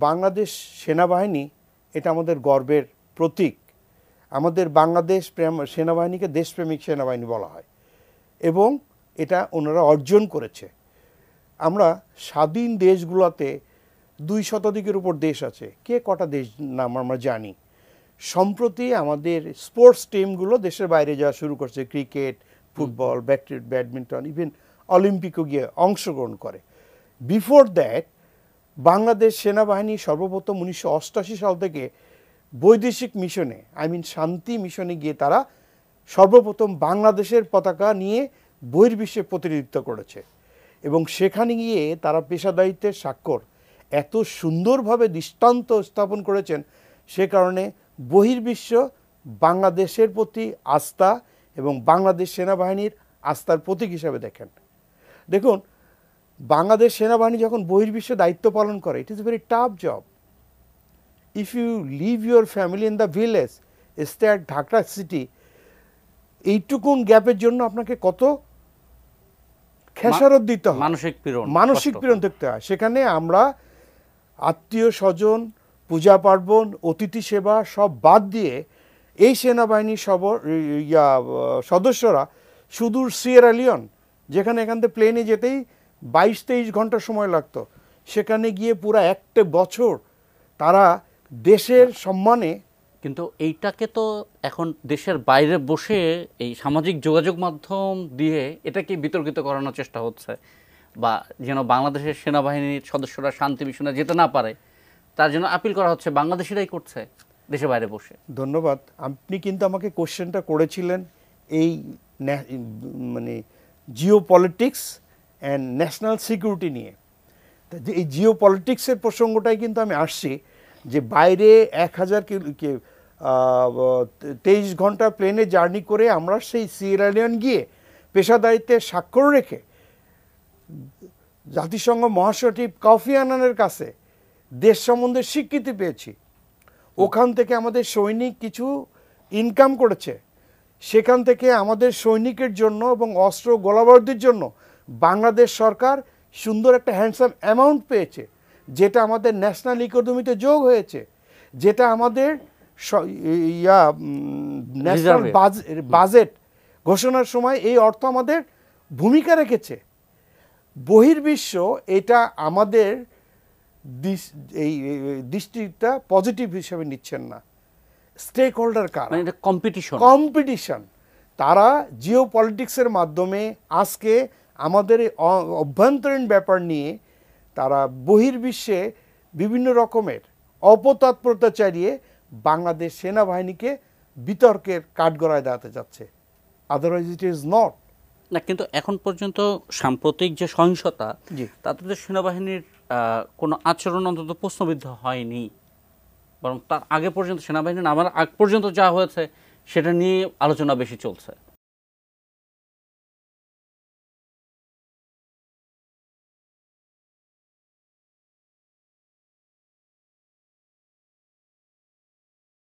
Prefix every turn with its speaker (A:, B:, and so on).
A: বাংলাদেশ সেনাবাহিনী এটা আমাদের গর্বের প্রতীক। আমাদের বাংলাদেশ সেনাবাহিনীকে দেশপ্রেমিক সেনাবাহিনী বলা হয় এবং এটা ওনারা অর্জন করেছে। আমরা স্বাধীন দেশগুলোতে 2 শতাধিকের উপর দেশ আছে, কে কটা দেশ নাম আমরা জানি। সম্প্রতি আমাদের স্পোর্টস টিমগুলো দেশের বাইরে যাওয়া শুরু করছে, ক্রিকেট, ফুটবল, ব্যাডমিন্টন, ইভেন অলিম্পিকও গিয়ে অংশগ্রহণ করে। বিফোর দ্যাট বাংলাদেশ সেনাবাহিনী সর্বপ্রথম 1988 সাল থেকে বৈদেশিক মিশনে, শান্তি মিশনে গিয়ে তারা সর্বপ্রথম বাংলাদেশের পতাকা নিয়ে বহির্বিশ্বে প্রতিনিধিত্ব করেছে এবং সেখানে গিয়ে তারা পেশাদারিত্বের স্বাক্ষর এত সুন্দরভাবে দৃষ্টান্ত স্থাপন করেছেন, সে কারণে বহির্বিশ্ব বাংলাদেশের প্রতি আস্থা এবং বাংলাদেশ সেনাবাহিনীর আস্থার প্রতীক হিসাবে দেখেন। দেখুন, বাংলাদেশ সেনাবাহিনী যখন বহির্বিশ্বে দায়িত্ব পালন করে, it is a very tough job. If you live your family in the village, stay at Dhaka city, এইটুকুন গ্যাপের জন্য আপনাকে কত খেসারত দিতে হয়, মানসিক পীড়ন দেখতে হয়। সেখানে আমরা আত্মীয় স্বজন, পূজা পার্বণ, অতিথি সেবা সব বাদ দিয়ে এই সেনাবাহিনীর সদস্যরা সুদূর সিয়েরা লিওন, যেখানে এখান থেকে প্লেনে যেতেই 22-23 ঘন্টা সময় লাগতো, সেখানে গিয়ে পুরো একটা বছর তারা দেশের সম্মানে।
B: কিন্তু এইটাকে তো এখন দেশের বাইরে বসে এই সামাজিক যোগাযোগ মাধ্যম দিয়ে এটাকে বিতর্কিত করানোর চেষ্টা হচ্ছে, বা যেন বাংলাদেশের সেনাবাহিনীর সদস্যরা শান্তি মিশনে যেতে না পারে তার জন্য আপিল করা হচ্ছে, বাংলাদেশিরাই করছে দেশে বাইরে বসে।
A: ধন্যবাদ। আপনি কিন্তু আমাকে কোশ্চেনটা করেছিলেন এই Jio politics and national security নিয়ে। এই জিও পলিটিক্সের প্রসঙ্গটাই কিন্তু আমি আসছি, যে বাইরে 1023 ঘন্টা প্লেনে জার্নি করে আমরা সেই সিয়েরা লিওন গিয়ে পেশাদারিত্বে স্বাক্ষর রেখে জাতিসংঘ মহাসচিব কফি আনানের কাছে দেশ সম্বন্ধে স্বীকৃতি পেয়েছি। ওখান থেকে আমাদের সৈনিক কিছু ইনকাম করেছে, সেখান থেকে আমাদের সৈনিকের জন্য এবং অস্ত্র গোলাবারুদের জন্য বাংলাদেশ সরকার সুন্দর একটা হ্যান্ডসাম অ্যামাউন্ট পেয়েছে, যেটা আমাদের ন্যাশনাল ইকোনমিতে যোগ হয়েছে, যেটা আমাদের ন্যাশনাল বাজেট ঘোষণার সময় এই অর্থ আমাদের ভূমিকা রেখেছে। বহির্বিশ্ব এটা আমাদের এই দৃষ্টিটা পজিটিভ হিসেবে নিচ্ছেন না। স্টেক হোল্ডার কারা? কম্পিটিশন। তারা জিও পলিটিক্সের মাধ্যমে আজকে আমাদের অভ্যন্তরীণ ব্যাপার নিয়ে তারা বহির্বিশ্বে বিভিন্ন রকমের অপতৎপরতা চালিয়ে বাংলাদেশ সেনাবাহিনীকে বিতর্কের কাঠগড়ায় দাঁড়াতে যাচ্ছে। Otherwise it is not.
B: না, কিন্তু এখন পর্যন্ত সাম্প্রতিক যে সহিংসতা, তাতে তো সেনাবাহিনীর কোনো আচরণ অন্তত প্রশ্নবিদ্ধ হয়নি, বরং তার আগে পর্যন্ত সেনাবাহিনী নামার আগ পর্যন্ত যা হয়েছে সেটা নিয়ে আলোচনা বেশি চলছে।